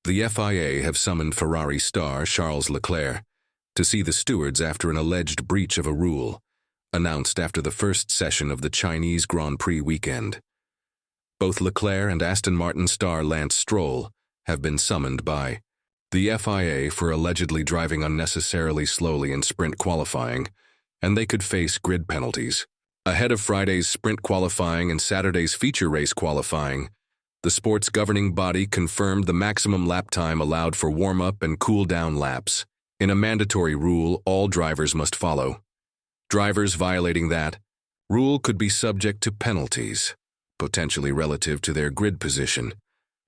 The FIA have summoned Ferrari star Charles Leclerc to see the stewards after an alleged breach of a rule, announced after the first session of the Chinese Grand Prix weekend. Both Leclerc and Aston Martin star Lance Stroll have been summoned by the FIA for allegedly driving unnecessarily slowly in sprint qualifying, and they could face grid penalties. Ahead of Friday's sprint qualifying and Saturday's feature race qualifying, the sport's governing body confirmed the maximum lap time allowed for warm-up and cool-down laps, in a mandatory rule all drivers must follow. Drivers violating that rule could be subject to penalties, potentially relative to their grid position,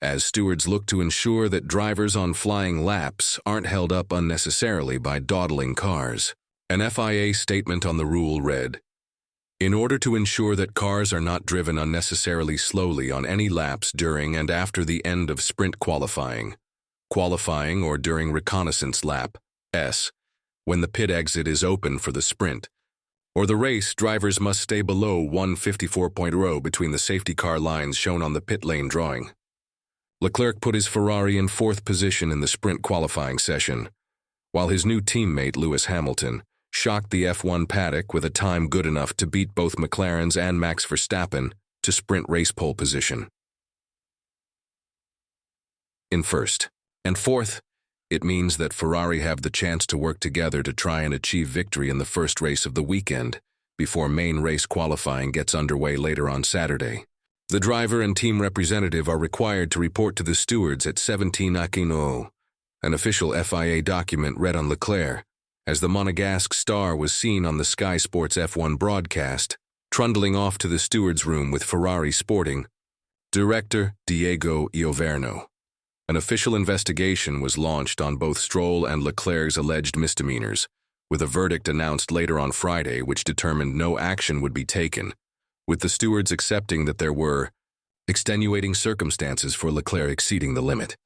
as stewards look to ensure that drivers on flying laps aren't held up unnecessarily by dawdling cars. An FIA statement on the rule read, "In order to ensure that cars are not driven unnecessarily slowly on any laps during and after the end of sprint qualifying or during reconnaissance lap, when the pit exit is open for the sprint, or the race, drivers must stay below 154.0 between the safety car lines shown on the pit lane drawing." Leclerc put his Ferrari in fourth position in the sprint qualifying session, while his new teammate Lewis Hamilton shocked the F1 paddock with a time good enough to beat both McLaren's and Max Verstappen to sprint race pole position. In first and fourth, it means that Ferrari have the chance to work together to try and achieve victory in the first race of the weekend before main race qualifying gets underway later on Saturday. The driver and team representative are required to report to the stewards at 17:00, an official FIA document read on Leclerc, as the Monegasque star was seen on the Sky Sports F1 broadcast, trundling off to the steward's room with Ferrari Sporting Director Diego Ioverno. An official investigation was launched on both Stroll and Leclerc's alleged misdemeanors, with a verdict announced later on Friday which determined no action would be taken, with the stewards accepting that there were extenuating circumstances for Leclerc exceeding the limit.